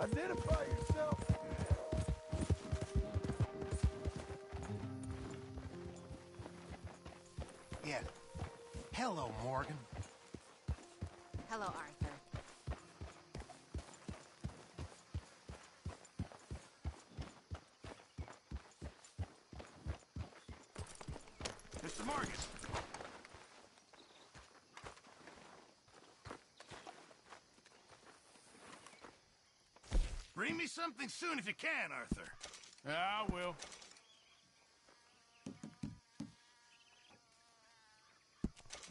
Identify yourself. Yeah. Hello, Morgan. Hello, Arthur. Mr. Morgan. Bring me something soon if you can, Arthur. Yeah, I will.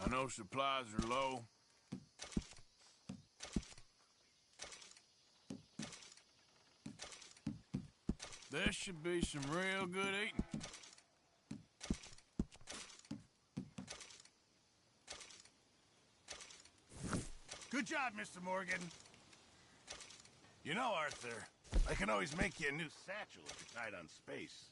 I know supplies are low. There should be some real good eating. Good job, Mr. Morgan. You know, Arthur, I can always make you a new satchel if you're tight on space.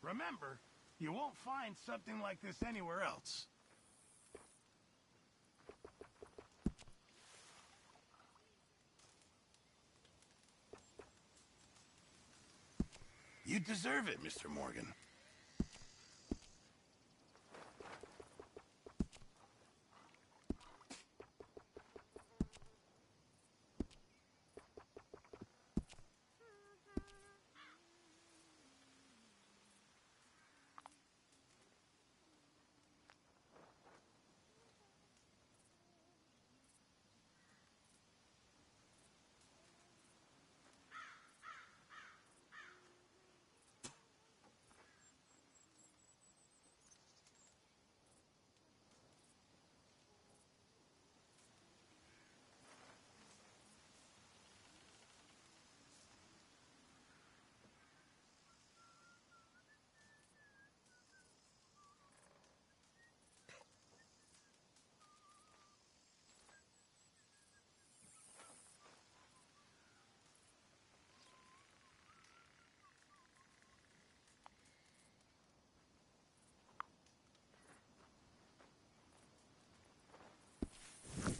Remember, you won't find something like this anywhere else. You deserve it, Mr. Morgan.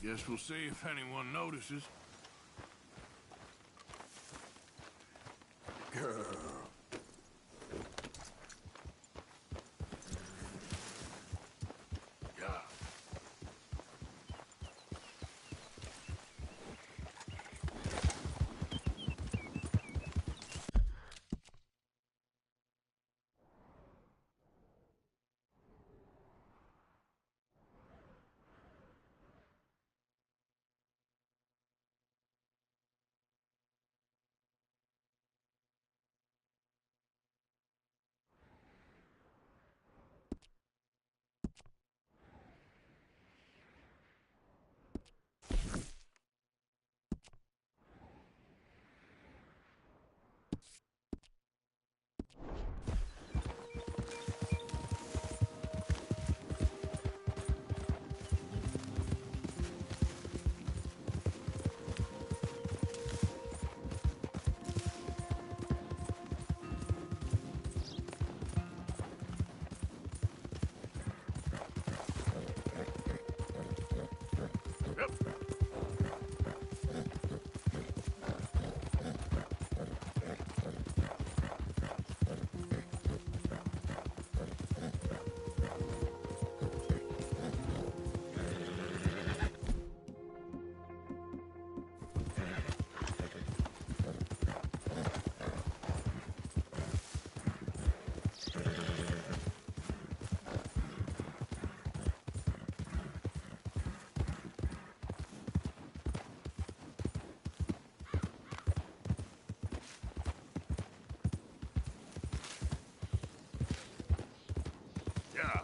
Guess we'll see if anyone notices. Girl. Yeah. Yeah.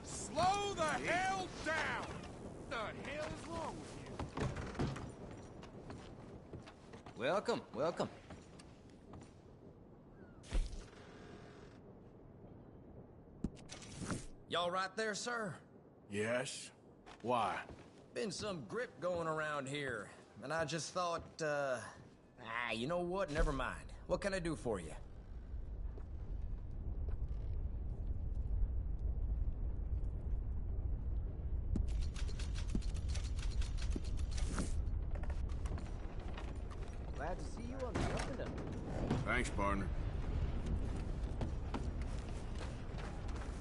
Slow the hell down! What the hell is wrong with you? Welcome, welcome. Y'all right there, sir? Yes? Why? Been some grip going around here, and I just thought, you know what? Never mind. What can I do for you? Glad to see you on the up and up. Thanks, partner.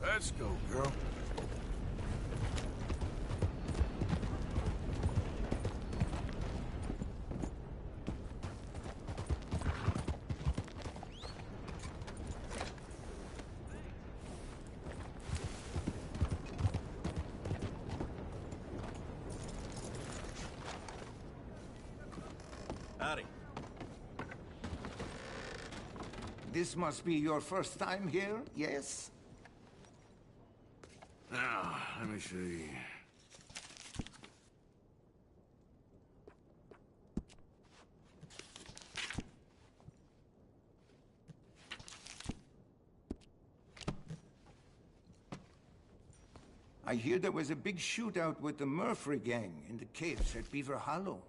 Let's go, girl. Howdy. This must be your first time here, yes? Now, let me see. I hear there was a big shootout with the Murphy gang in the caves at Beaver Hollow.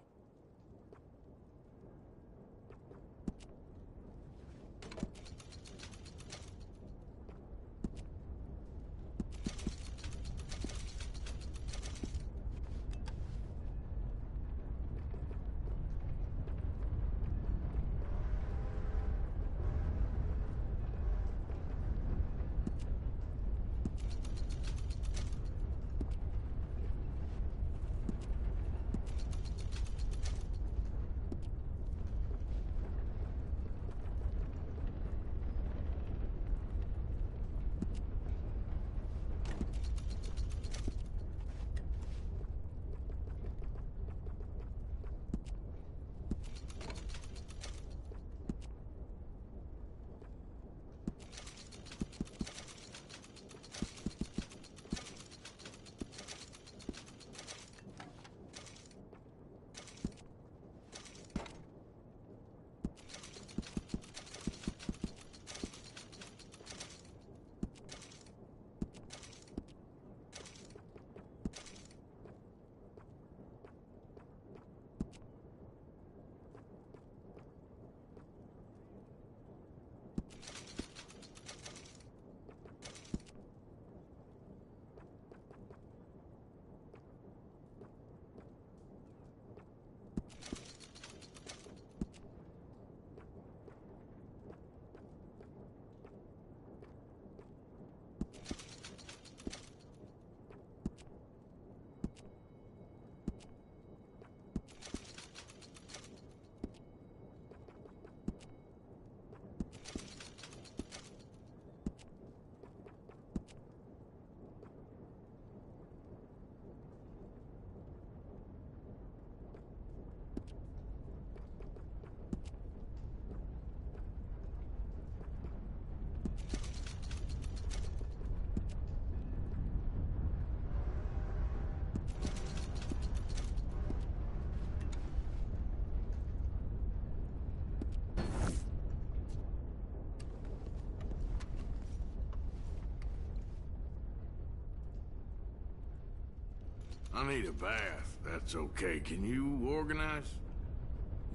I need a bath. That's okay. Can you organize?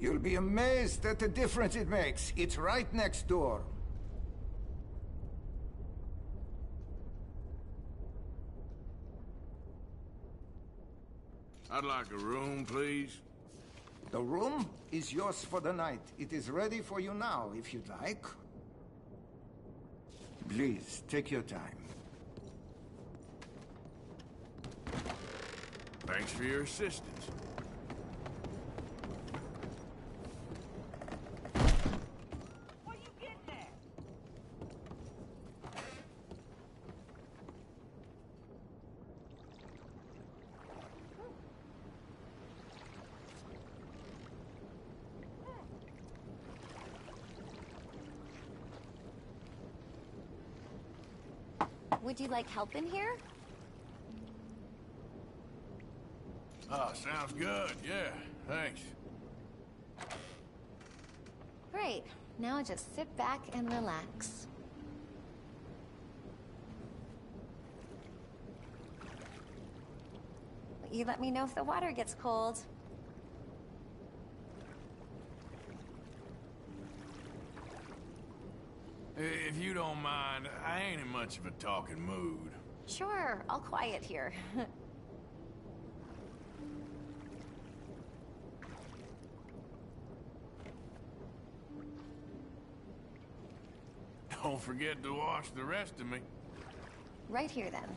You'll be amazed at the difference it makes. It's right next door. I'd like a room, please. The room is yours for the night. It is ready for you now, if you'd like. Please, take your time. Thanks for your assistance. What you getting at? Would you like help in here? Ah, sounds good. Yeah, thanks. right. Now just sit back and relax. You let me know if the water gets cold. If you don't mind, I ain't in much of a talking mood. Sure, I'll quiet here. Don't forget to wash the rest of me. Right here, then.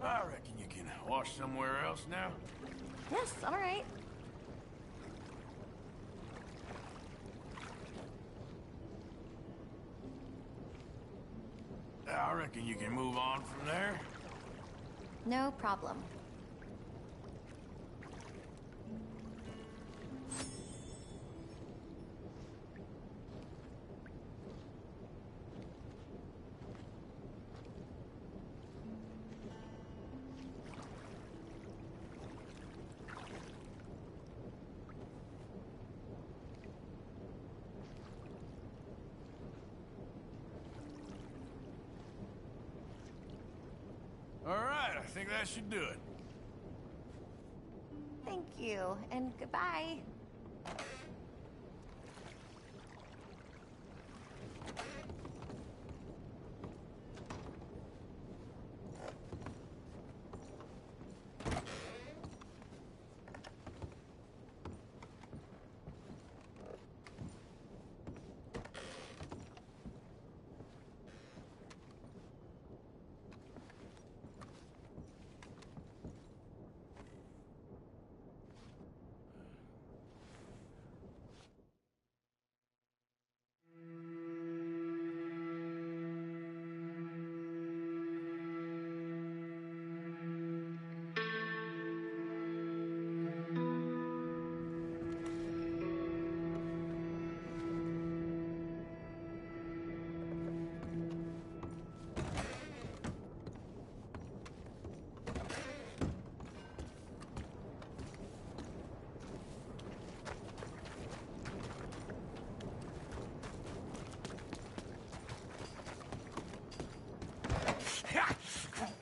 I reckon you can wash somewhere else now. Yes, all right. I reckon you can move on from there. No problem. All right, I think that should do it. Thank you, and goodbye.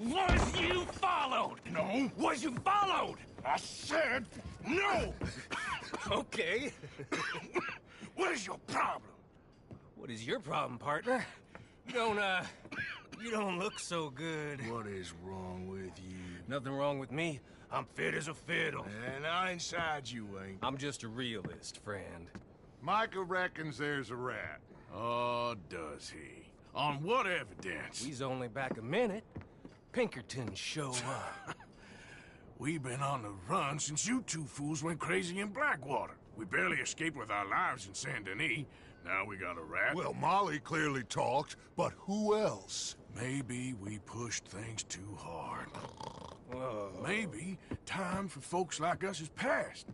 Was you followed? No. Was you followed? I said no. Okay. What is your problem? What is your problem, partner? You don't look so good. What is wrong with you? Nothing wrong with me. I'm fit as a fiddle. And I inside you ain't. I'm just a realist, friend. Micah reckons there's a rat. Oh, does he? On what evidence? We's only back a minute. Pinkerton show up. We've been on the run since you two fools went crazy in Blackwater. We barely escaped with our lives in Saint Denis. Now we got a rat. Well, Molly clearly talked, but who else? Maybe we pushed things too hard. Whoa. Maybe time for folks like us is past.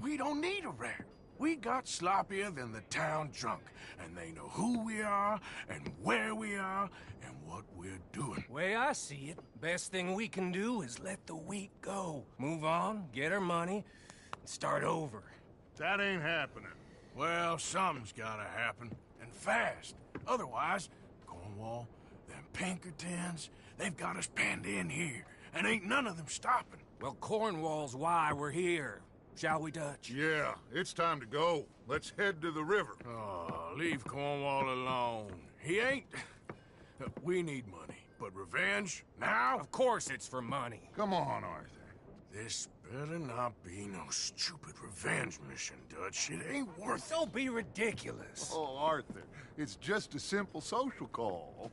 We don't need a rat. We got sloppier than the town drunk, and they know who we are, and where we are, and what we're doing. Way I see it, best thing we can do is let the week go. Move on, get our money, and start over. That ain't happening. Well, something's gotta happen, and fast. Otherwise, Cornwall, them Pinkertons, they've got us penned in here, and ain't none of them stopping. Well, Cornwall's why we're here. Shall we, Dutch? Yeah, it's time to go. Let's head to the river. Oh, leave Cornwall alone. He ain't... We need money, but revenge, now? Of course it's for money. Come on, Arthur. This better not be no stupid revenge mission, Dutch. It ain't worth it. Don't be ridiculous. Oh, Arthur, it's just a simple social call.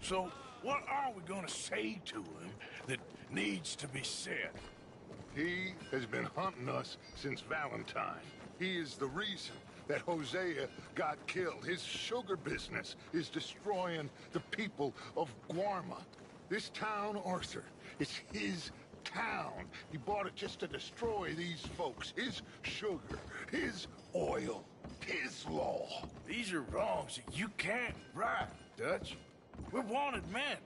So, what are we gonna say to him that needs to be said? He has been hunting us since Valentine. He is the reason that Hosea got killed. His sugar business is destroying the people of Guarma. This town, Arthur, it's his town. He bought it just to destroy these folks. His sugar, his oil, his law. These are wrongs that you can't right, Dutch. We're wanted men.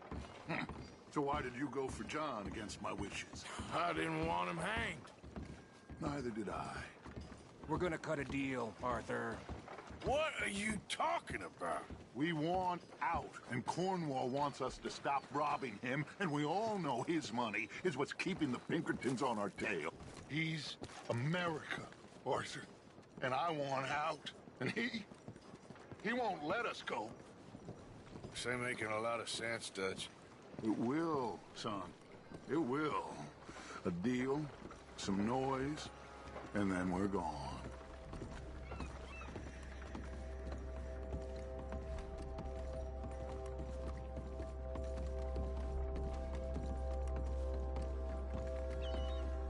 So why did you go for John against my wishes? I didn't want him hanged. Neither did I. We're gonna cut a deal, Arthur. What are you talking about? We want out, and Cornwall wants us to stop robbing him, and we all know his money is what's keeping the Pinkertons on our tail. He's America, Arthur, and I want out, and he won't let us go. This ain't making a lot of sense, Dutch. It will, son. It will. A deal, some noise, and then we're gone.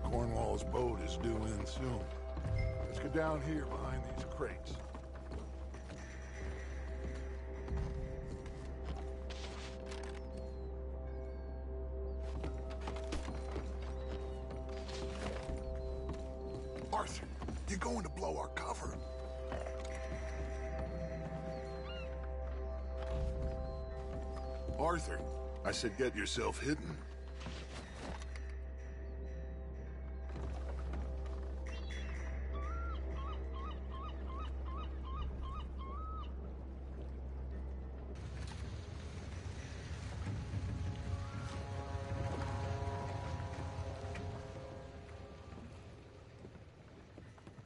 Cornwall's boat is due in soon. Let's get down here behind these crates. Arthur, you're going to blow our cover. Arthur, I said get yourself hidden.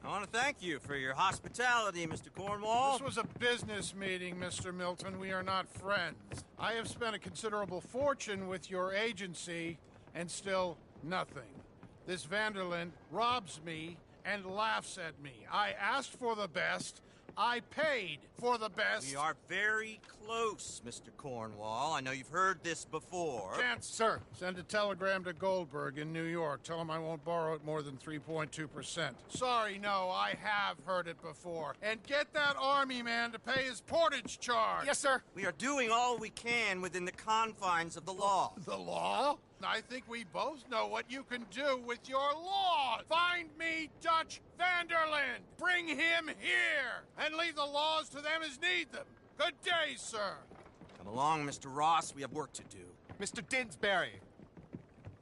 I want to thank you for your hospitality, Mr. Cornwall. This was a business meeting, Mr. Milton. We are not friends. I have spent a considerable fortune with your agency, and still nothing. This Vanderlyn robs me and laughs at me. I asked for the best. I paid for the best. We are very close, Mr. Cornwall. I know you've heard this before. Chance, sir. Send a telegram to Goldberg in New York. Tell him I won't borrow it more than 3.2%. Sorry, no, I have heard it before. And get that army man to pay his portage charge. Yes, sir. We are doing all we can within the confines of the law. The law? I think we both know what you can do with your laws. Find me Dutch Vanderlyn. Bring him here. And leave the laws to them as need them. Good day, sir. Come along, Mr. Ross. We have work to do. Mr. Didsbury.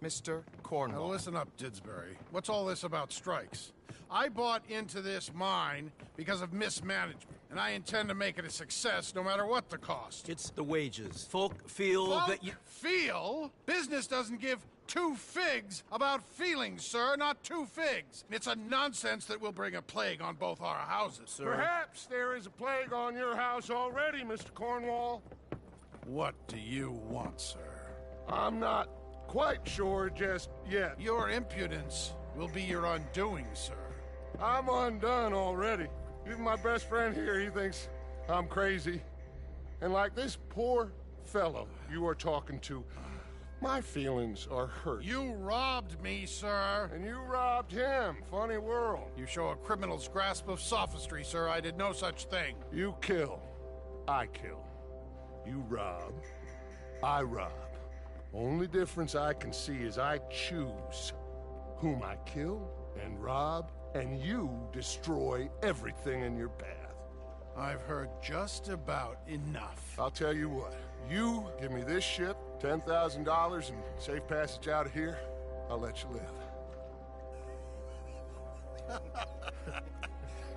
Mr. Cornwall. Now listen up, Didsbury. What's all this about strikes? I bought into this mine because of mismanagement, and I intend to make it a success no matter what the cost. It's the wages. Folk feel that you... Feel? Business doesn't give two figs about feelings, sir, not two figs. It's a nonsense that will bring a plague on both our houses, sir. Perhaps there is a plague on your house already, Mr. Cornwall. What do you want, sir? I'm not quite sure just yet. Your impudence will be your undoing, sir. I'm undone already. Even my best friend here, he thinks I'm crazy. And like this poor fellow you are talking to, my feelings are hurt. You robbed me, sir. And you robbed him. Funny world. You show a criminal's grasp of sophistry, sir. I did no such thing. You kill. I kill. You rob. I rob. Only difference I can see is I choose whom I kill and rob, and you destroy everything in your path. I've heard just about enough. I'll tell you what. You give me this ship, $10,000, and safe passage out of here, I'll let you live.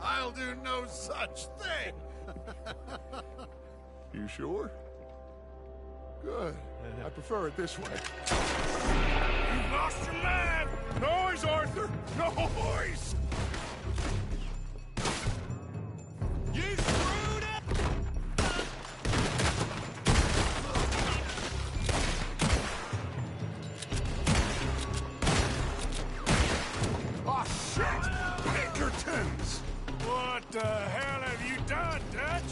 I'll do no such thing. You sure? Good. I prefer it this way. You lost your mind! Noise, Arthur! Noise! You screwed it! Oh, shit! Pinkertons! What the hell have you done, Dutch?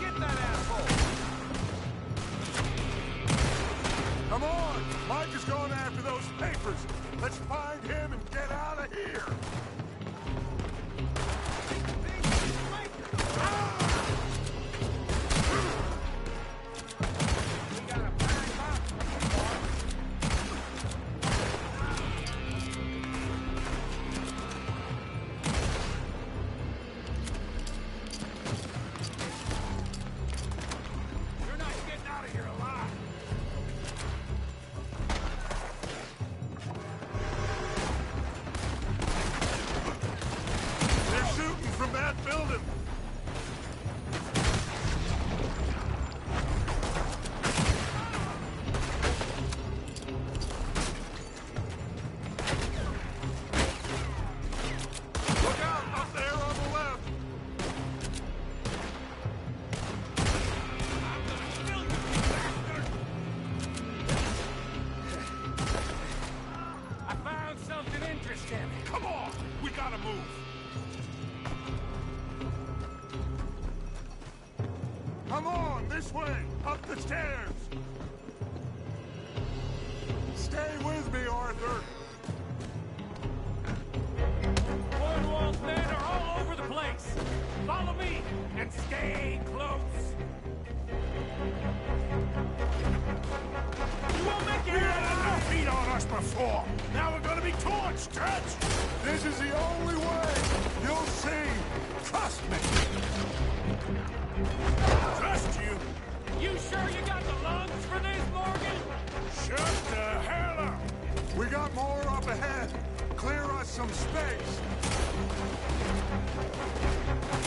Get that asshole! Come on! Mike is going after those papers. Let's find him and get out of here. Come on, this way, up the stairs. Stay with me, Arthur. Cornwall's men are all over the place. Follow me and stay close. You won't make it! You had the feet on us before. Now we're gonna be torched, Dutch. This is the only way. You'll see. Trust me. Trust you? You sure you got the lungs for this, Morgan? Shut the hell up. We got more up ahead. Clear us some space.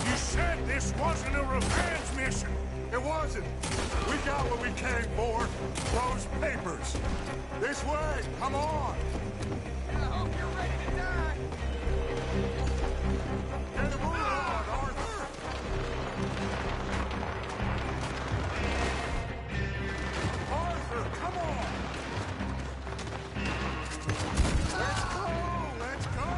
You said this wasn't a revenge mission. It wasn't. We got what we came for. Those papers. This way. Come on. I hope you're ready to die. Get a move on, Arthur. Arthur, come on. Let's go. Let's go.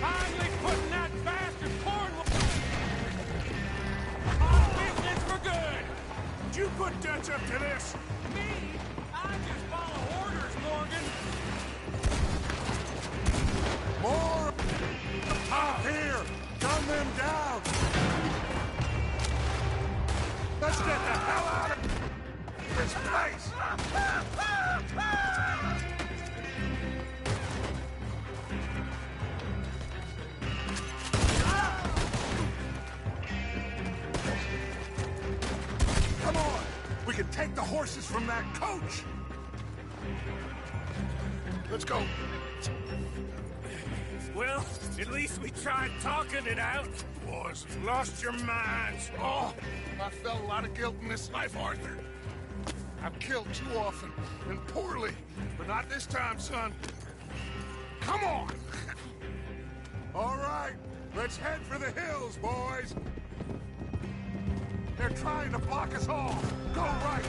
Finally putting that bastard Cornwall on business for good. Did you put Dutch up to this? Me? I just follow orders, Morgan. More. Here. Gun them down. Let's get the hell out of this place. Come on! We can take the horses from that coach! Let's go! Well, at least we tried talking it out. Boys, you've lost your minds. Oh, I felt a lot of guilt in this life, Arthur. I've killed too often, and poorly. But not this time, son. Come on! All right, let's head for the hills, boys. They're trying to block us off. Go right.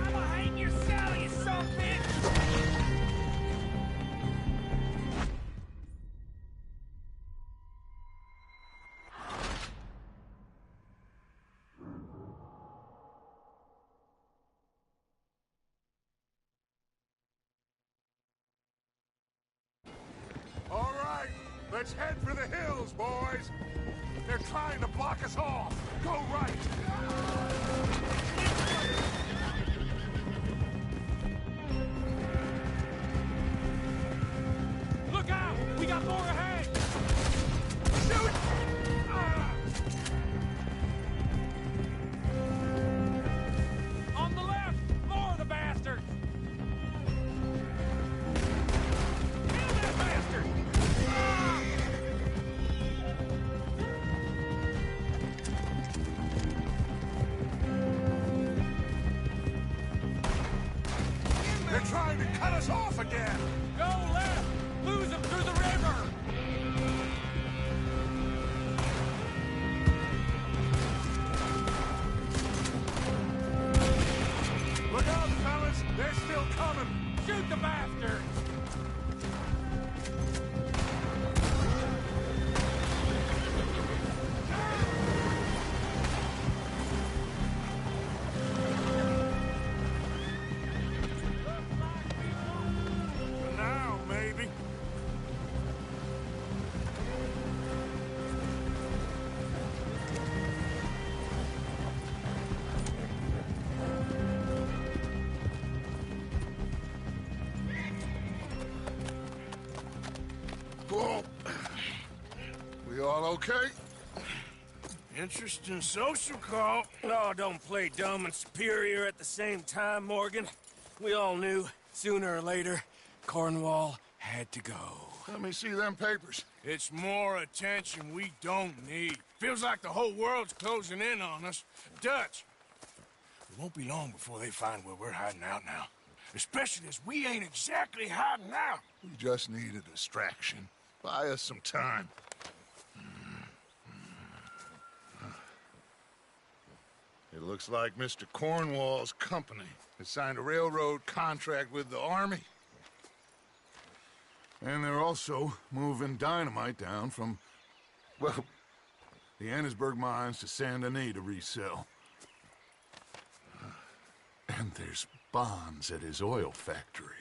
I'ma hang yourself, you son of a bitch! All right, let's head for the hills, boys. They're trying to block us off. Go right. Look out! We got more ahead! Shoot! On the left! More of the bastards! Kill that bastard! They're trying to cut us off again. Go left! Lose them through the river! Look out, fellas. They're still coming. Shoot the bastard! Now, maybe. Whoa. We all okay? Interesting social call. Oh, don't play dumb and superior at the same time, Morgan. We all knew, sooner or later, Cornwall had to go. Let me see them papers. It's more attention we don't need. Feels like the whole world's closing in on us. Dutch, it won't be long before they find where we're hiding out now. Especially as we ain't exactly hiding out. We just need a distraction. Buy us some time. It looks like Mr. Cornwall's company has signed a railroad contract with the Army. And they're also moving dynamite down from, well, the Annesburg mines to Saint Denis to resell. And there's bonds at his oil factory.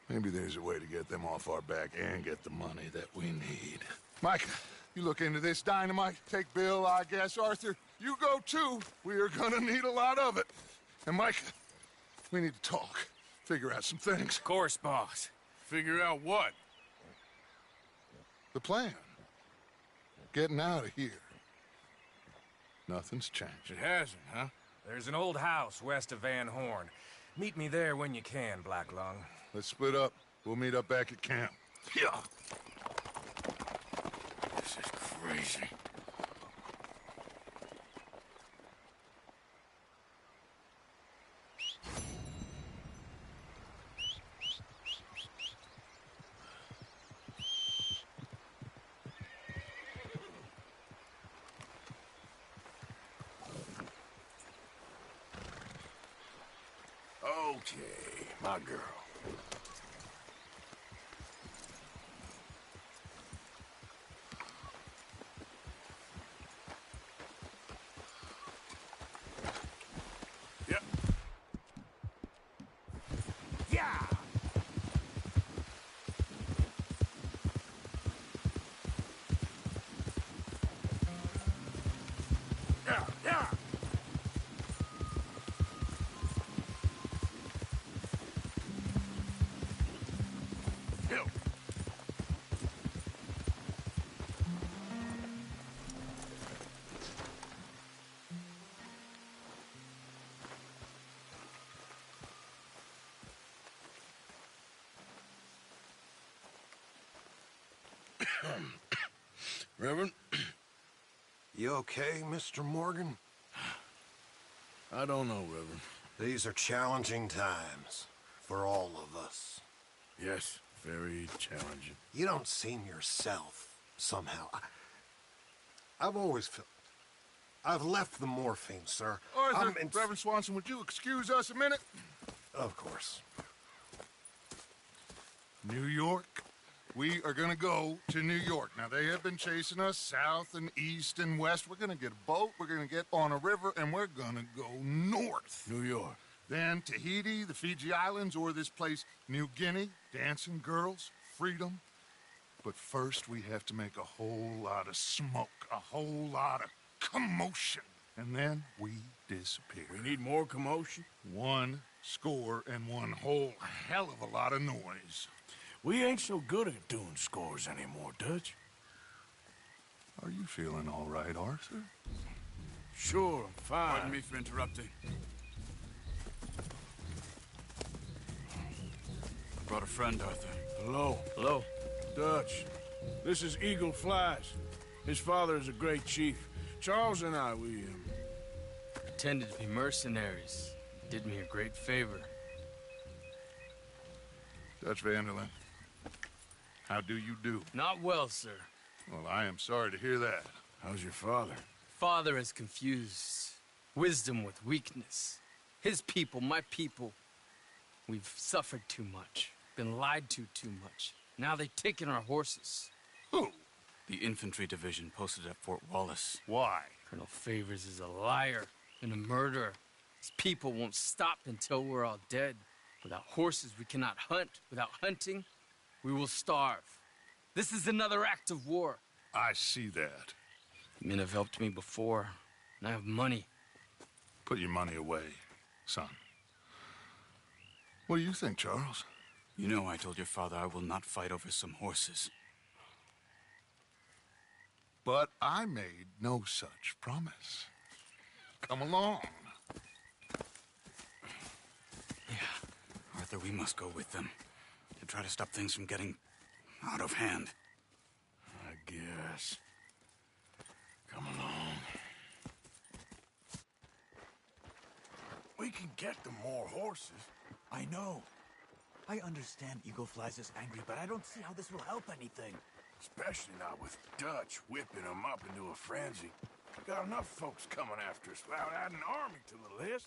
Maybe there's a way to get them off our back and get the money that we need. Mike, you look into this dynamite. Take Bill, I guess. Arthur, you go too. We are gonna need a lot of it. And Mike, we need to talk. Figure out some things. Of course, boss. Figure out what? The plan. Getting out of here. Nothing's changed. It hasn't, huh? There's an old house west of Van Horn. Meet me there when you can, Black Lung. Let's split up. We'll meet up back at camp. Yeah. This is crazy. Okay, my girl. Yep. Yeah. Yeah, yeah. Hill. Reverend? You okay, Mr. Morgan? I don't know, Reverend. These are challenging times for all of us. Yes, very challenging. You don't seem yourself, somehow. I've always felt... I've left the morphine, sir. Arthur, Reverend Swanson, would you excuse us a minute? Of course. New York. We are gonna go to New York. Now, they have been chasing us south and east and west. We're gonna get a boat, we're gonna get on a river, and we're gonna go north. New York. Then Tahiti, the Fiji Islands, or this place, New Guinea, dancing girls, freedom. But first, we have to make a whole lot of smoke, a whole lot of commotion. And then we disappear. We need more commotion? 1 score and 1 whole hell of a lot of noise. We ain't so good at doing scores anymore, Dutch. Are you feeling all right, Arthur? Sure, I'm fine. Pardon me for interrupting. I brought a friend, Arthur. Hello. Hello. Dutch. This is Eagle Flies. His father is a great chief. Charles and I, we pretended to be mercenaries. Did me a great favor. Dutch Vanderlyn, how do you do? Not well, sir. Well, I am sorry to hear that. How's your father? Father has confused wisdom with weakness. His people, my people, we've suffered too much, been lied to too much. Now they've taken our horses. Who? The infantry division posted at Fort Wallace. Why? Colonel Favors is a liar and a murderer. His people won't stop until we're all dead. Without horses, we cannot hunt. Without hunting, we will starve. This is another act of war. I see that. Men have helped me before, and I have money. Put your money away, son. What do you think, Charles? You know I told your father I will not fight over some horses. But I made no such promise. Come along. Yeah, Arthur, we must go with them to try to stop things from getting out of hand. I guess. Come along. We can get them more horses. I know. I understand Eagle Flies is angry, but I don't see how this will help anything. Especially not with Dutch whipping them up into a frenzy. Got enough folks coming after us without adding an army to the list.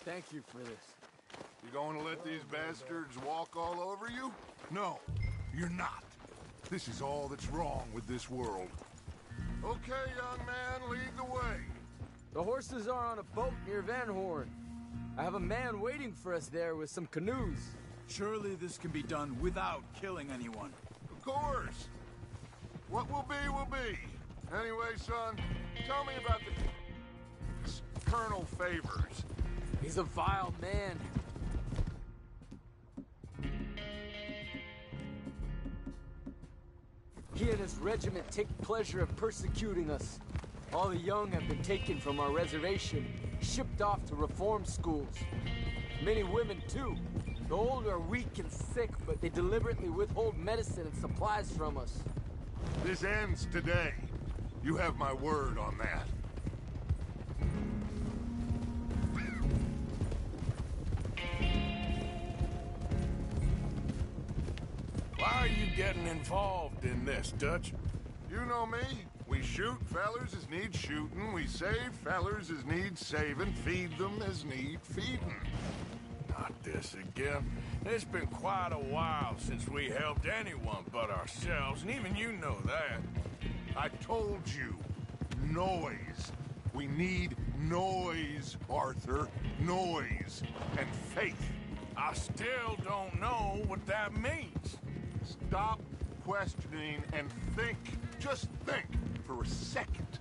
Thank you for this. You going to let these bastards walk all over you? No, you're not. This is all that's wrong with this world. Okay, young man, lead the way. The horses are on a boat near Van Horn. I have a man waiting for us there with some canoes. Surely this can be done without killing anyone. Of course. What will be. Anyway, son, tell me about the Colonel Favors. He's a vile man. He and his regiment take pleasure of persecuting us. All the young have been taken from our reservation, shipped off to reform schools. Many women, too. The old are weak and sick, but they deliberately withhold medicine and supplies from us. This ends today. You have my word on that. Why are you getting involved in this, Dutch? You know me. We shoot fellers as need shooting. We save fellers as need saving. Feed them as need feeding. Not this again. It's been quite a while since we helped anyone but ourselves, and even you know that. I told you. Noise. We need noise, Arthur. Noise. And faith. I still don't know what that means. Stop questioning and think. Just think for a second.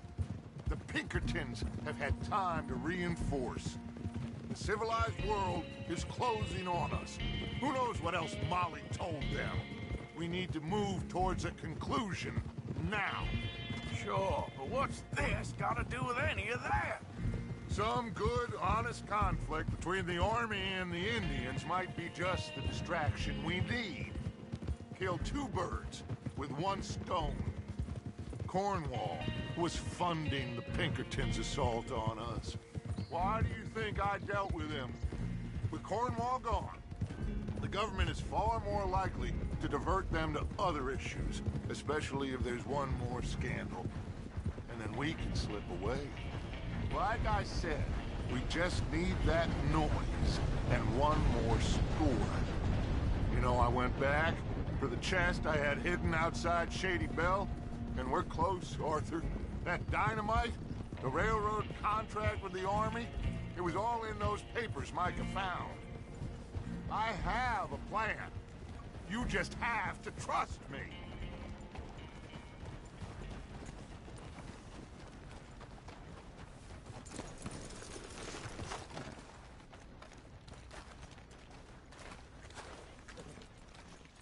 The Pinkertons have had time to reinforce. The civilized world is closing on us. Who knows what else Molly told them? We need to move towards a conclusion now. Sure, but what's this got to do with any of that? Some good, honest conflict between the army and the Indians might be just the distraction we need. Kill two birds with one stone. Cornwall was funding the Pinkertons' assault on us. Why do you think I dealt with him? With Cornwall gone, the government is far more likely to divert them to other issues, especially if there's one more scandal. And then we can slip away. Like I said, we just need that noise and one more score. You know, I went back for the chest I had hidden outside Shady Belle, and we're close, Arthur. That dynamite, the railroad contract with the army, it was all in those papers Micah found. I have a plan. You just have to trust me.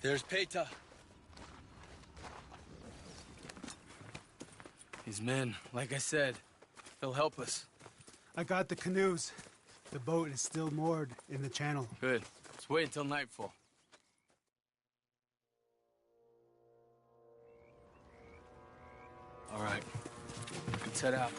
There's Peta. These men, like I said, they'll help us. I got the canoes. The boat is still moored in the channel. Good. Let's wait until nightfall. All right. Let's head out.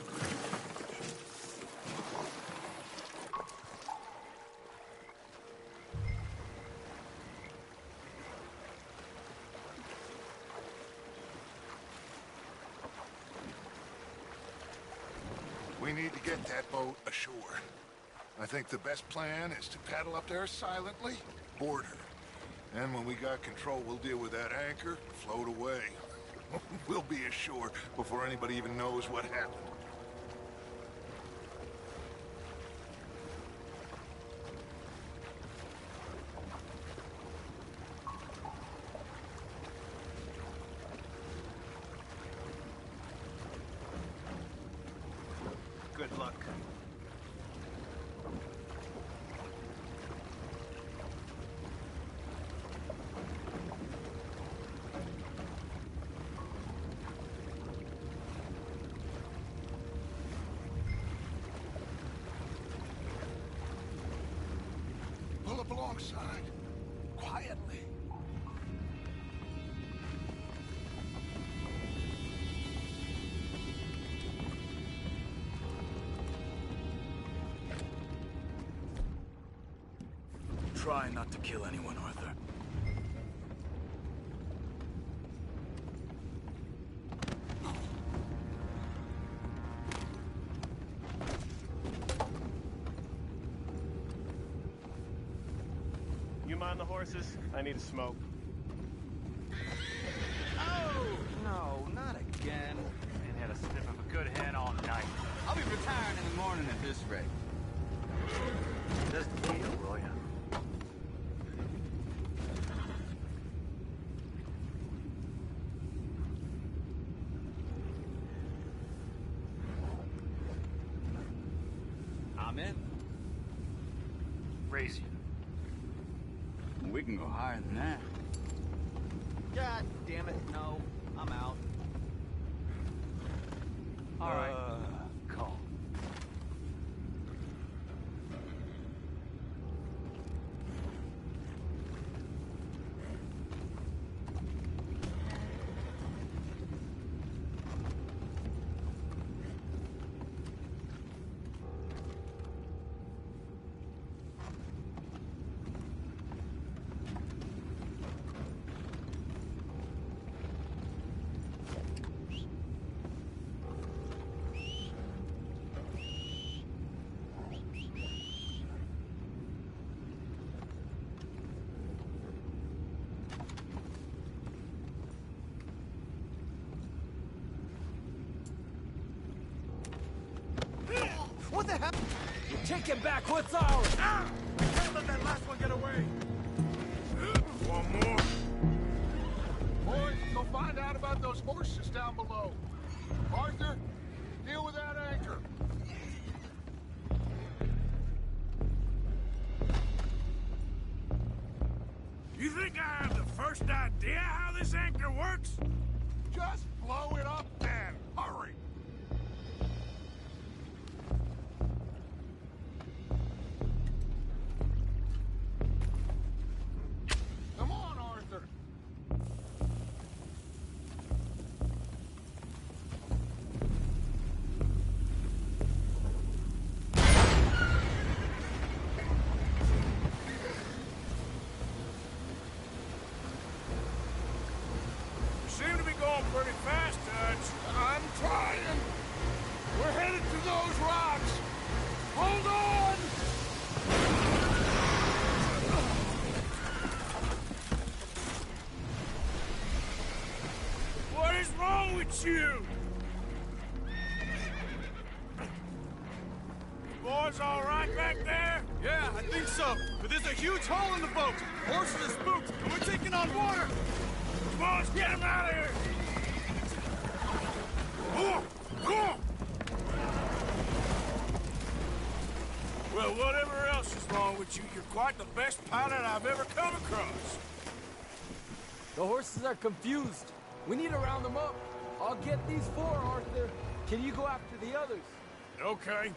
We need to get that boat ashore. I think the best plan is to paddle up there silently, board her. And when we got control, we'll deal with that anchor, float away. We'll be ashore before anybody even knows what happened. Good luck. Pull up alongside, quietly. try not to kill anyone, Arthur. You mind the horses? I need a smoke. Oh! No, not again. Man had a sniff of a good hen all night. I'll be retiring in the morning at this rate. Just wait, will ya? I'm in. Raise you. We can go higher than that. God damn it, no. I'm out. All right. Calm. What the hell? Taking back what's ours! We can't let that last one get away! One more. Boys, go find out about those horses down below. Arthur, deal with that anchor. You think I have the first idea how this anchor works? Just blow it up then. Hurry. Come on, Arthur. You seem to be going pretty fast, Dutch. I'm trying. We're headed to those rocks. Hold on! What is wrong with you? Boys all right back there? Yeah, I think so. But there's a huge hole in the boat. Horses are spooked, and we're taking on water. Come on, let's get him out of here! Come on! Well, whatever else is wrong with you, you're quite the best pilot I've ever come across. The horses are confused. We need to round them up. I'll get these four, Arthur. Can you go after the others? Okay.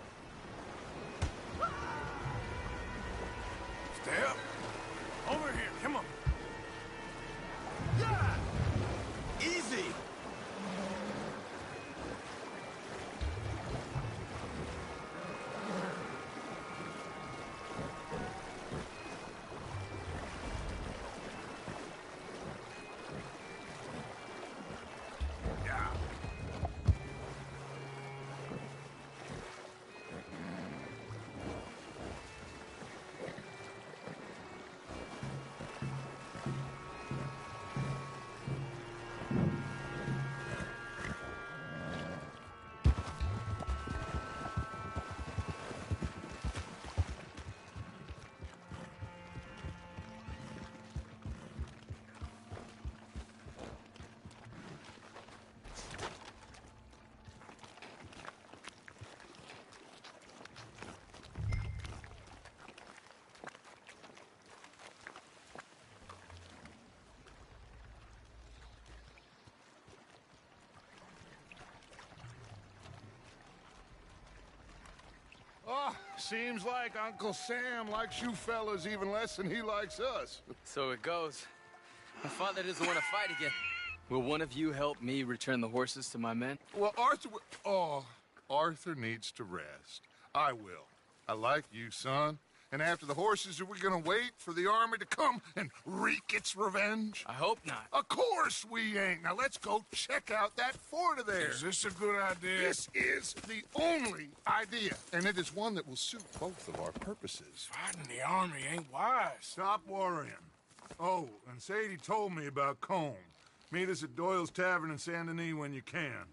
Stay up. Over here, come on. Yeah! Easy! Oh, seems like Uncle Sam likes you fellas even less than he likes us. So it goes. My father doesn't want to fight again. Will one of you help me return the horses to my men? Well, Arthur needs to rest. I will. I like you, son. And after the horses, are we gonna wait for the army to come and wreak its revenge? I hope not. Of course we ain't. Now let's go check out that fort of theirs. Is this a good idea? This is the only idea, and it is one that will suit both of our purposes. Fighting the army ain't wise. Stop worrying. Oh, and Sadie told me about Combe. Meet us at Doyle's Tavern in Saint Denis when you can.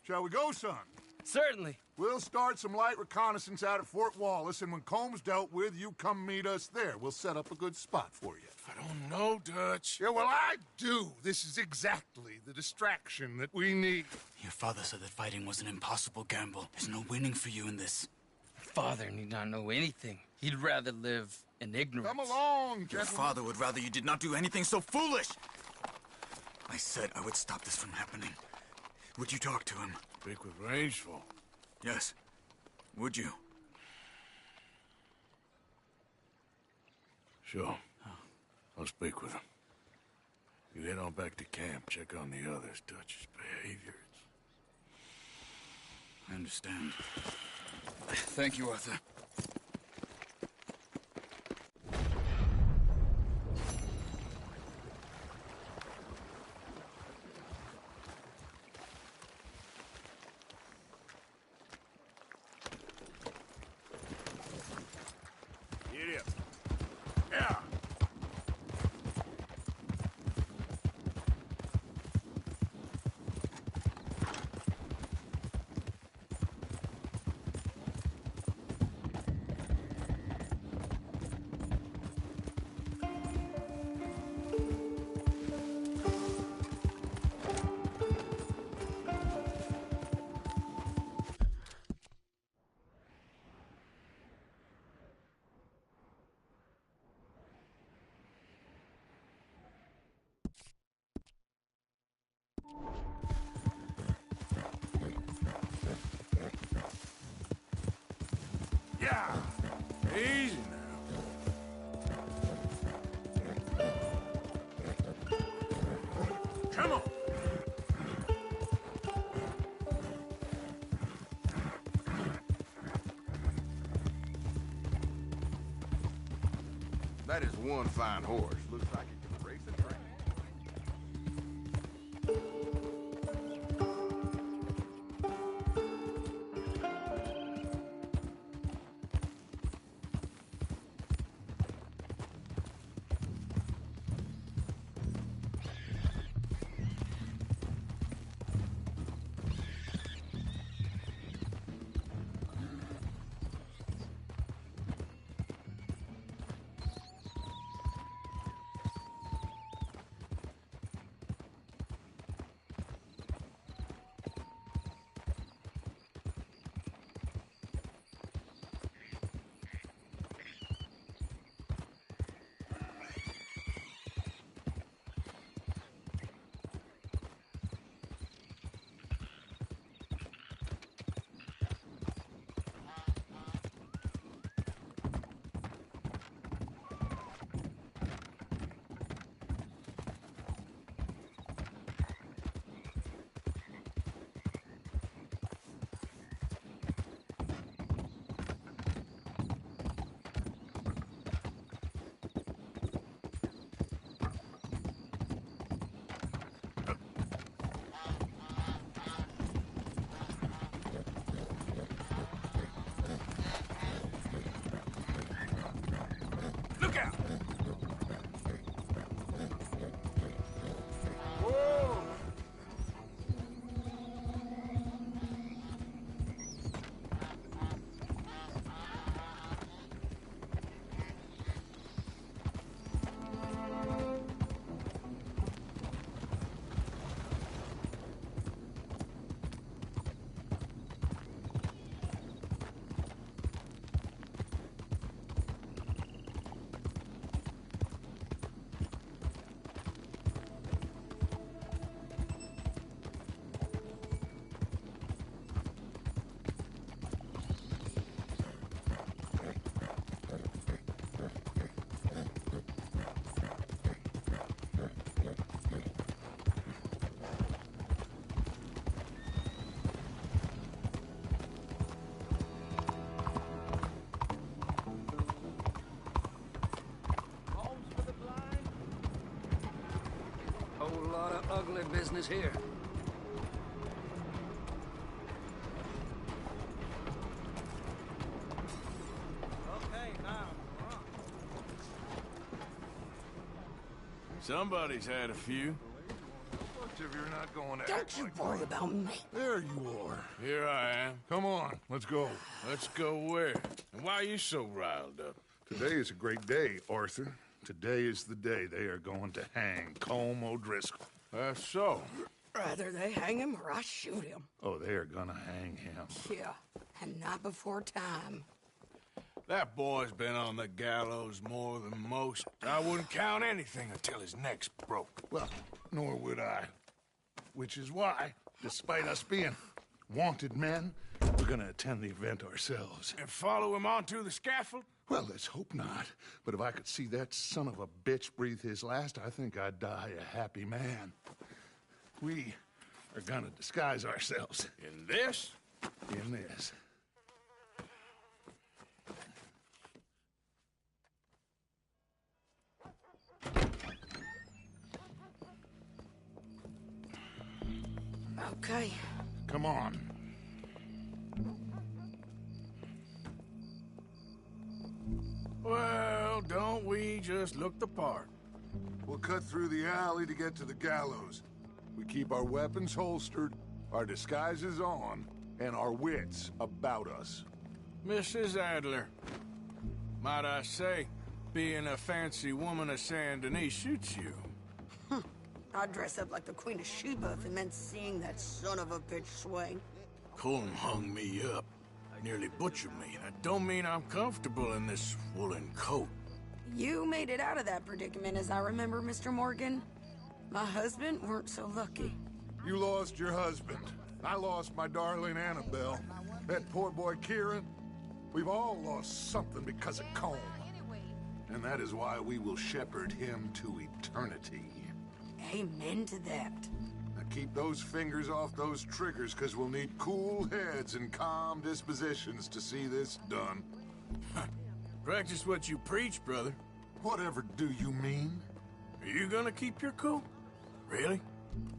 Shall we go, son? Certainly. We'll start some light reconnaissance out at Fort Wallace, and when Combs dealt with, you come meet us there. We'll set up a good spot for you. I don't know, Dutch. Yeah, well, I do. This is exactly the distraction that we need. Your father said that fighting was an impossible gamble. There's no winning for you in this. Father need not know anything. He'd rather live in ignorance. Come along, Your gentlemen. father would rather you did not do anything so foolish. I said I would stop this from happening. Would you talk to him? Speak with Rangeful. Yes. Would you? Sure. I'll speak with him. You head on back to camp, check on the others, Dutch's behavior. I understand. Thank you, Arthur. Get up. Yeah. Yeah. Easy now. Come on. That is one fine horse. Looks like it can race a train. Ugly business here. Okay, now. Somebody's had a few. Much of you're not going to Don't act you like worry one. about me. There you are. Here I am. Come on, let's go. Let's go where? And why are you so riled up? Today is a great day, Arthur. Today is the day they are going to hang Colm O'Driscoll. That's so. Rather they hang him or I shoot him. Oh, they are gonna hang him. Yeah, and not before time. That boy's been on the gallows more than most. I wouldn't count anything until his neck's broke. Well, nor would I. Which is why, despite us being wanted men, we're gonna attend the event ourselves. And follow him onto the scaffold? Well, let's hope not. But if I could see that son of a bitch breathe his last, I think I'd die a happy man. We are gonna disguise ourselves. In this? In this. Okay. Come on. Well, don't we just look the part? We'll cut through the alley to get to the gallows. We keep our weapons holstered, our disguises on, and our wits about us. Mrs. Adler, might I say, being a fancy woman of Saint Denis suits you. I'd dress up like the Queen of Sheba if it meant seeing that son of a bitch swing. Colm hung me up, nearly butchered me. That don't mean I'm comfortable in this woolen coat. You made it out of that predicament, as I remember, Mr. Morgan. My husband weren't so lucky. You lost your husband. I lost my darling Annabelle. That poor boy Kieran. We've all lost something because of Colm. And that is why we will shepherd him to eternity. Amen to that. Now keep those fingers off those triggers, because we'll need cool heads and calm dispositions to see this done. Practice what you preach, brother. Whatever do you mean? Are you gonna keep your cool? Really?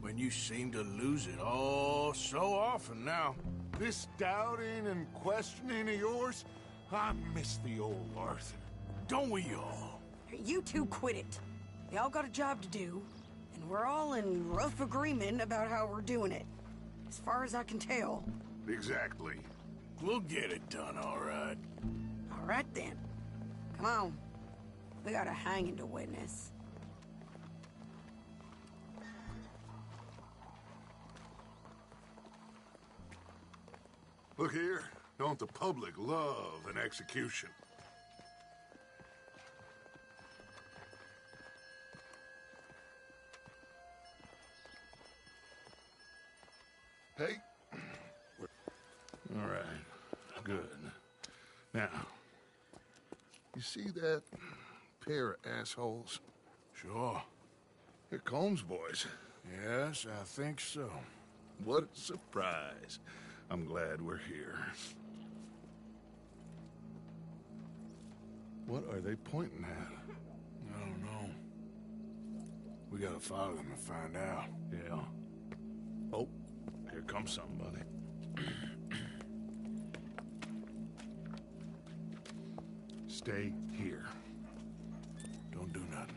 When you seem to lose it all so often now. This doubting and questioning of yours, I miss the old Arthur. Don't we all? You two quit it. Y'all got a job to do, and we're all in rough agreement about how we're doing it. As far as I can tell. Exactly. We'll get it done, all right. All right, then. Come on. We got a hanging to witness. Look here. Don't the public love an execution? Hey. All right. Good. Now, you see that pair of assholes? Sure. They're Colm's boys. Yes, I think so. What a surprise. I'm glad we're here. What are they pointing at? I don't know. We gotta follow them and find out. Yeah. Oh, here comes somebody. Stay here. Don't do nothing.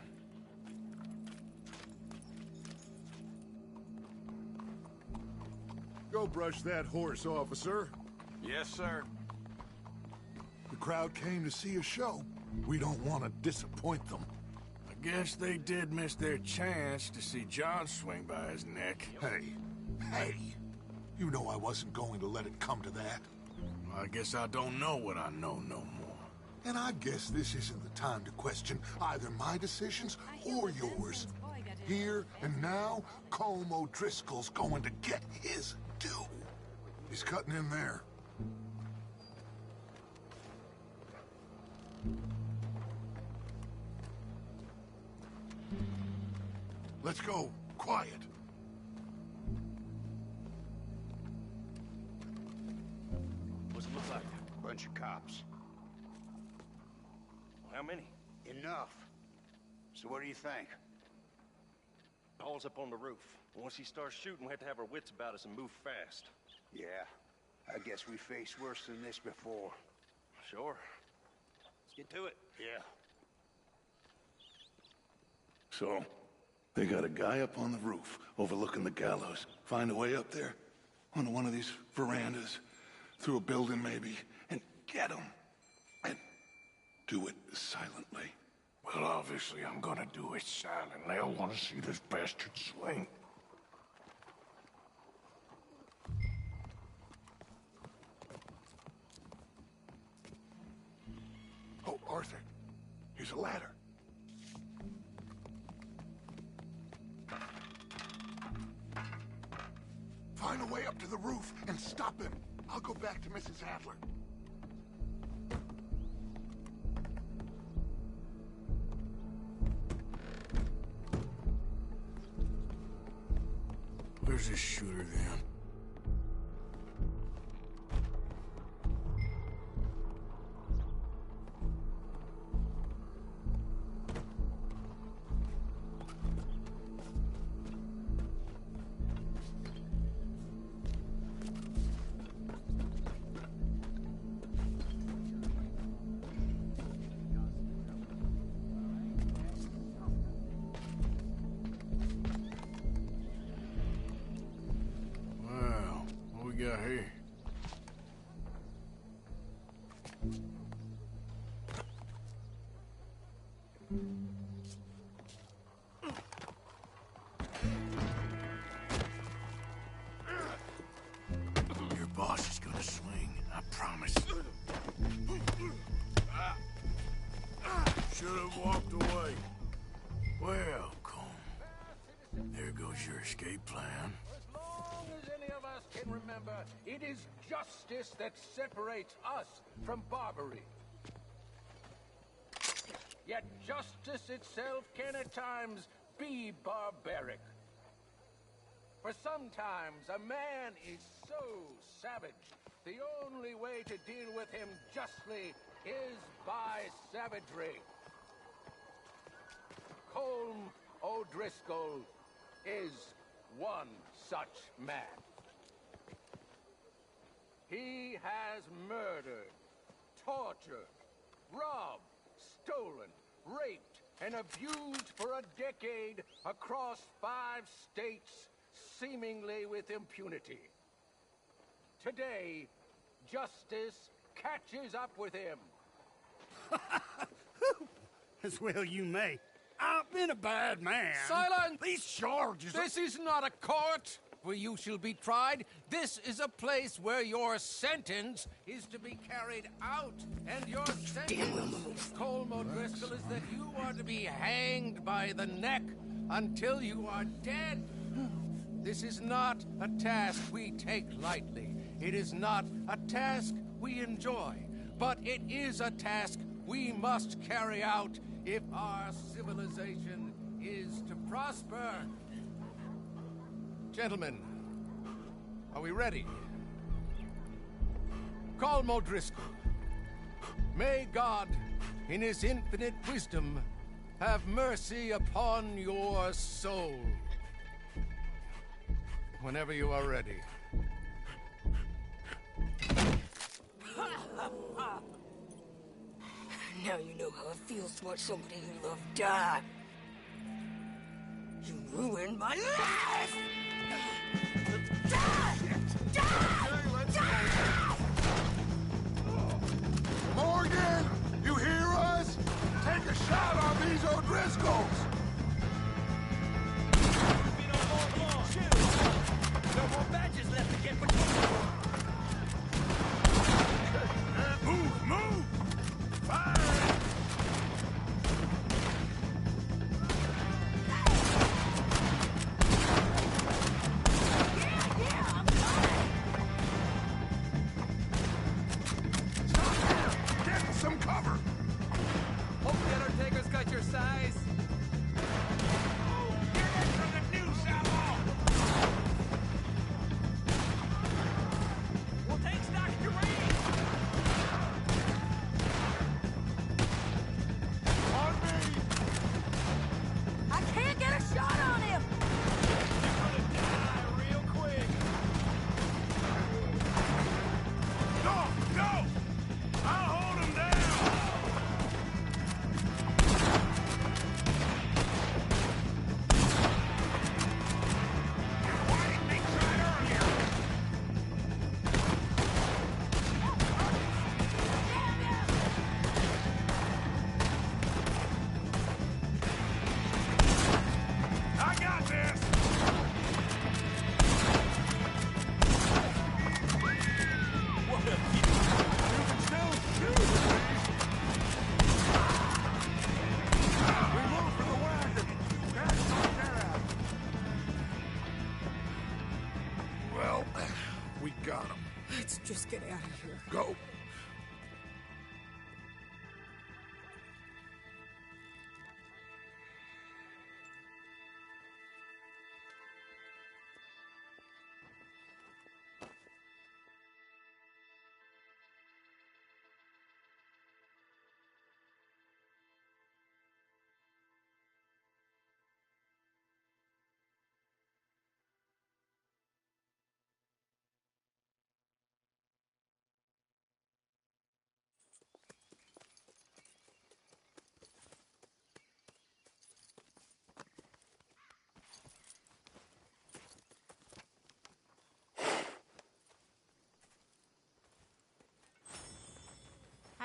Go brush that horse, officer. Yes, sir. The crowd came to see a show. We don't want to disappoint them. I guess they did miss their chance to see John swing by his neck. Hey, you know I wasn't going to let it come to that. Well, I guess I don't know what I know no more. And I guess this isn't the time to question either my decisions or yours. Here and now, Colm O'Driscoll's going to get his due. He's cutting in there. Let's go. Quiet. What's it look like? Bunch of cops. How many? Enough. So what do you think? Paul's up on the roof. Once he starts shooting, we have to have our wits about us and move fast. Yeah, I guess we faced worse than this before. Sure. Let's get to it. Yeah. So, they got a guy up on the roof overlooking the gallows. Find a way up there, onto one of these verandas, through a building maybe, and get him. And do it silently. Well, obviously I'm gonna do it silently. I want to see this bastard swing. Oh, Arthur, here's a ladder. Find a way up to the roof and stop him. I'll go back to Mrs. Adler. Where's this shooter then? Got here? Your boss is gonna swing, I promise. Should have walked away. Well, Colm, there goes your escape plan. Can remember, it is justice that separates us from Barbary. Yet justice itself can at times be barbaric. For sometimes a man is so savage, the only way to deal with him justly is by savagery. Colm O'Driscoll is one such man. He has murdered, tortured, robbed, stolen, raped, and abused for a decade across 5 states, seemingly with impunity. Today, justice catches up with him. As well you may. I've been a bad man. Silence! These charges... This is not a court where you shall be tried. This is a place where your sentence is to be carried out. And your sentence, Colm O'Driscoll, is that you are to be hanged by the neck until you are dead. This is not a task we take lightly. It is not a task we enjoy. But it is a task we must carry out if our civilization is to prosper. Gentlemen, are we ready? Colm O'Driscoll, may God, in his infinite wisdom, have mercy upon your soul. Whenever you are ready. Now you know how it feels to watch somebody you love die. You ruined my life! Morgan! You hear us? Take a shot on these O'Driscolls! No more badges left to get between. Move! Move! Fire! Yeah, I'm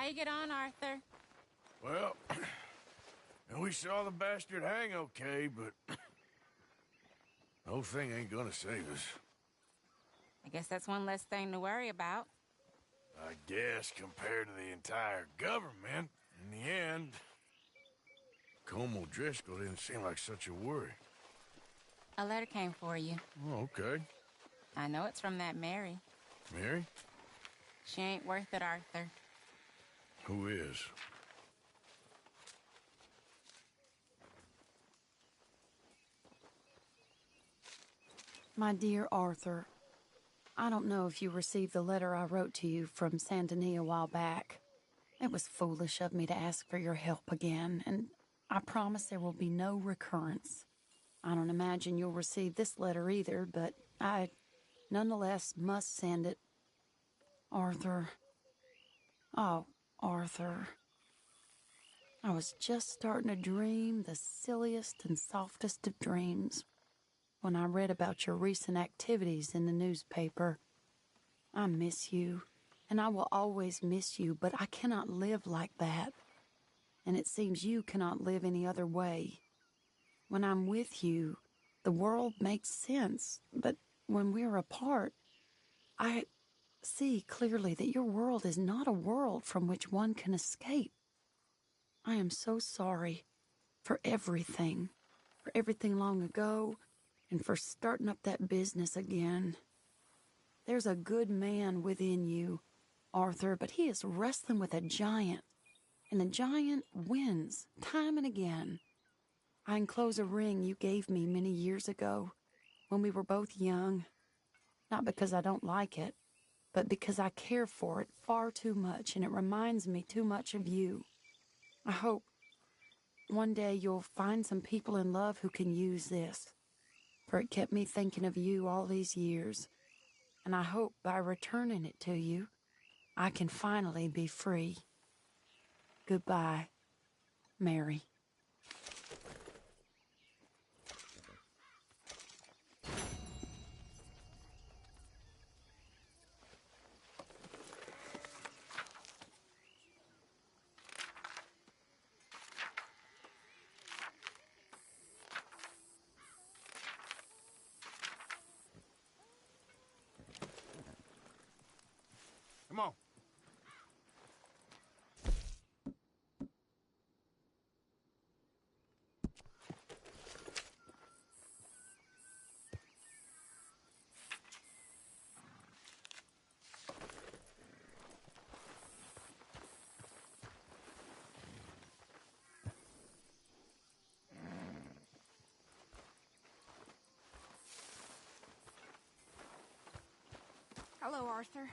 How you get on, Arthur? Well, and we saw the bastard hang okay, but the whole thing ain't gonna save us. I guess that's one less thing to worry about. I guess compared to the entire government, in the end, Colm O'Driscoll didn't seem like such a worry. A letter came for you. Oh, okay. I know it's from that Mary. Mary? She ain't worth it, Arthur. Who is? My dear Arthur, I don't know if you received the letter I wrote to you from Saint Denis a while back. It was foolish of me to ask for your help again, and I promise there will be no recurrence. I don't imagine you'll receive this letter either, but I nonetheless must send it. Arthur. Oh, Arthur. I was just starting to dream the silliest and softest of dreams when I read about your recent activities in the newspaper. I miss you, and I will always miss you, but I cannot live like that. And it seems you cannot live any other way. When I'm with you, the world makes sense, but when we're apart, I see clearly that your world is not a world from which one can escape. I am so sorry for everything long ago, and for starting up that business again. There's a good man within you, Arthur, but he is wrestling with a giant, and the giant wins time and again. I enclose a ring you gave me many years ago when we were both young, not because I don't like it, but because I care for it far too much, and it reminds me too much of you. I hope one day you'll find some people in love who can use this, for it kept me thinking of you all these years, and I hope by returning it to you, I can finally be free. Goodbye, Mary. Come on. Hello, Arthur.